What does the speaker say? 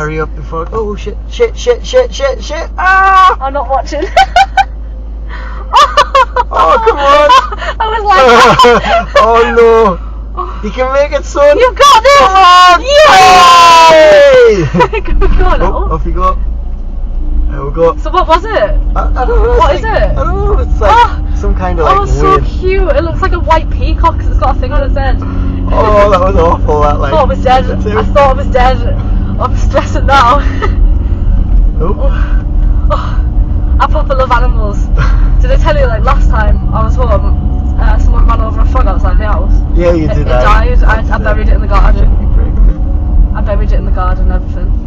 hurry up before. Oh shit! Ah! I'm not watching. Oh come on! I was like, Oh no! You can make it, son. you got this. Come on! Yay! Go on now. Oh, off you go. There we go. So what was it? I don't know. What is it? I don't know. It's like some kind of like so weird. cute. It looks like a white peacock because it's got a thing on its head. Oh, that was awful. That like. I thought it was dead. I thought it was dead. I'm stressing now. Oh. I proper love animals. Did I tell you, like, last time I was home, someone ran over a frog outside the house? Yeah, you did It that. died. I buried it in the garden. I buried it in the garden and everything.